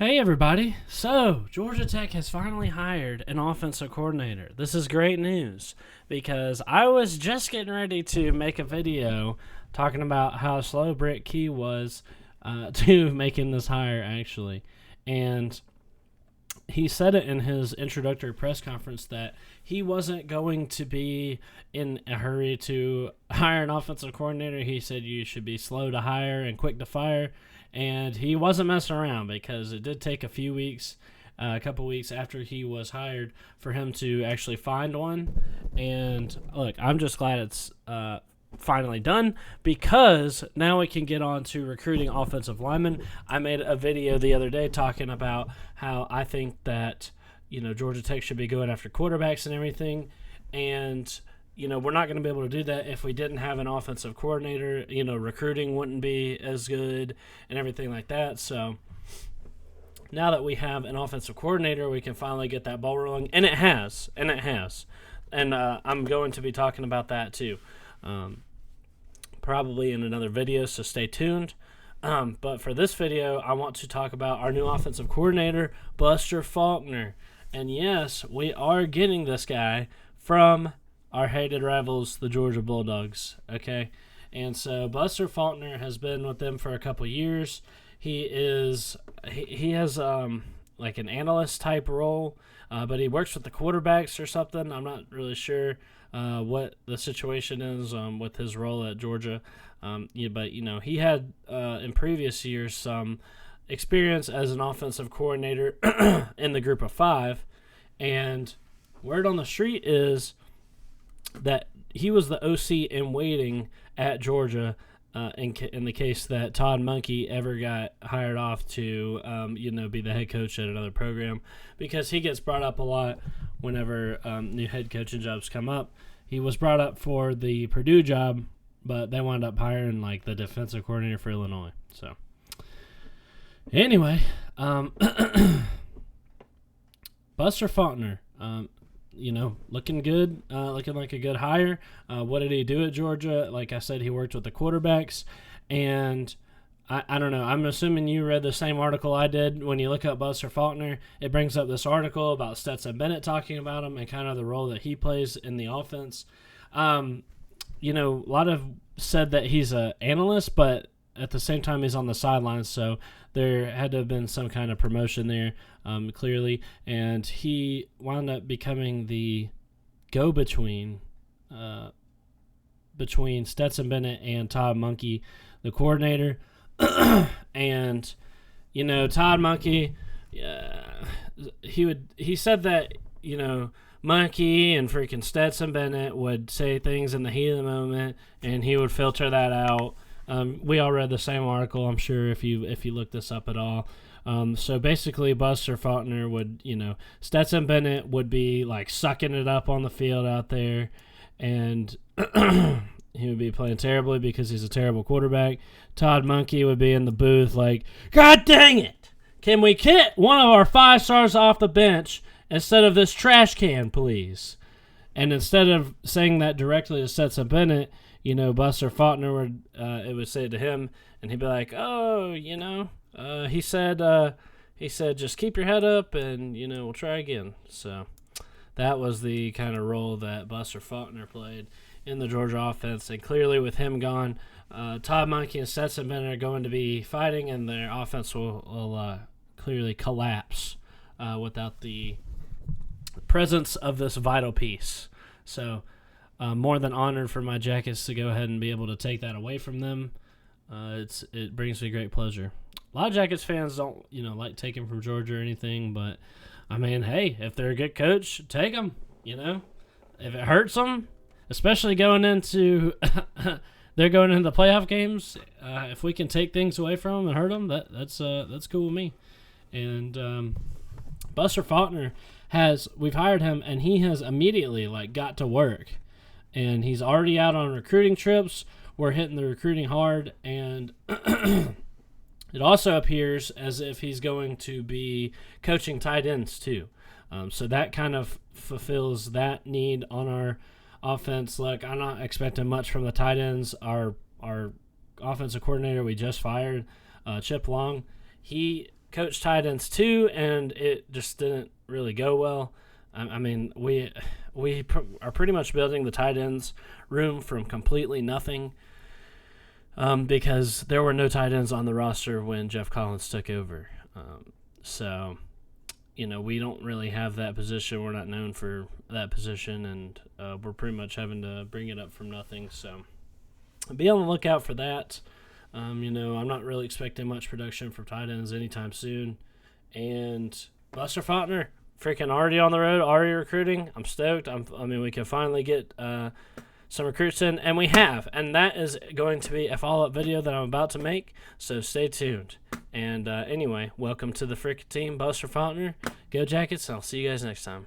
Hey everybody! So, Georgia Tech has finally hired an offensive coordinator. This is great news because I was just getting ready to make a video talking about how slow Brent Key was to making this hire, actually. And he said it in his introductory press conference that he wasn't going to be in a hurry to hire an offensive coordinator. He said you should be slow to hire and quick to fire. And he wasn't messing around because it did take a few weeks, a couple weeks after he was hired for him to actually find one. And look, I'm just glad it's finally done because now we can get on to recruiting offensive linemen. I made a video the other day talking about how I think that, Georgia Tech should be going after quarterbacks and everything. And we're not going to be able to do that if we didn't have an offensive coordinator. Recruiting wouldn't be as good and everything like that. So now that we have an offensive coordinator, we can finally get that ball rolling. And it has. And I'm going to be talking about that too, probably in another video, so stay tuned. But for this video, I want to talk about our new offensive coordinator, Buster Faulkner. And yes, we are getting this guy from our hated rivals, the Georgia Bulldogs, okay? And so Buster Faulkner has been with them for a couple years. He has like an analyst type role, but he works with the quarterbacks or something. I'm not really sure what the situation is with his role at Georgia. But he had in previous years some experience as an offensive coordinator in the group of five, and word on the street is that he was the OC in waiting at Georgia in the case that Todd Monkey ever got hired off to, be the head coach at another program, because he gets brought up a lot whenever new head coaching jobs come up. He was brought up for the Purdue job, but they wound up hiring like the defensive coordinator for Illinois. So anyway, Buster Faulkner, looking good, looking like a good hire. What did he do at Georgia? Like I said, he worked with the quarterbacks, and I don't know. I'm assuming you read the same article I did. When you look up Buster Faulkner, it brings up this article about Stetson Bennett talking about him and kind of the role that he plays in the offense. A lot of said that he's an analyst, but at the same time, he's on the sidelines, so there had to have been some kind of promotion there, clearly. And he wound up becoming the go-between between Stetson Bennett and Todd Monkey, the coordinator. And, Todd Monkey, he said that, Monkey and freaking Stetson Bennett would say things in the heat of the moment, and he would filter that out. We all read the same article, I'm sure, if you look this up at all. So basically, Buster Faulkner would, Stetson Bennett would be like sucking it up on the field out there, and he would be playing terribly because he's a terrible quarterback. Todd Monkey would be in the booth like, God dang it! Can we get one of our 5 stars off the bench instead of this trash can, please? And instead of saying that directly to Stetson Bennett, Buster Faulkner would say it to him, and he'd be like, "Oh, he said, just keep your head up, and we'll try again." So that was the kind of role that Buster Faulkner played in the Georgia offense, and clearly with him gone, Todd Monkey and Stetson Bennett are going to be fighting, and their offense will clearly collapse without the presence of this vital piece. So. More than honored for my Jackets to go ahead and be able to take that away from them. It brings me great pleasure. A lot of Jackets fans don't, like taking from Georgia or anything, but I mean, hey, if they're a good coach, take them. If it hurts them, especially going into they're going into the playoff games. If we can take things away from them and hurt them, that's cool with me. And Buster Faulkner we've hired him, and he has immediately got to work. And he's already out on recruiting trips. We're hitting the recruiting hard. And it also appears as if he's going to be coaching tight ends too. So that kind of fulfills that need on our offense. Look, I'm not expecting much from the tight ends. Our offensive coordinator we just fired, Chip Long, he coached tight ends too, and it just didn't really go well. I mean, we are pretty much building the tight ends room from completely nothing, because there were no tight ends on the roster when Jeff Collins took over. So, we don't really have that position. We're not known for that position, and we're pretty much having to bring it up from nothing. So, be on the lookout for that. I'm not really expecting much production from tight ends anytime soon. And Buster Faulkner, freaking already on the road, already recruiting. I'm stoked. We can finally get some recruits in, and we have. And that is going to be a follow-up video that I'm about to make, so stay tuned. And anyway, welcome to the freaking team, Buster Faulkner. Go Jackets, and I'll see you guys next time.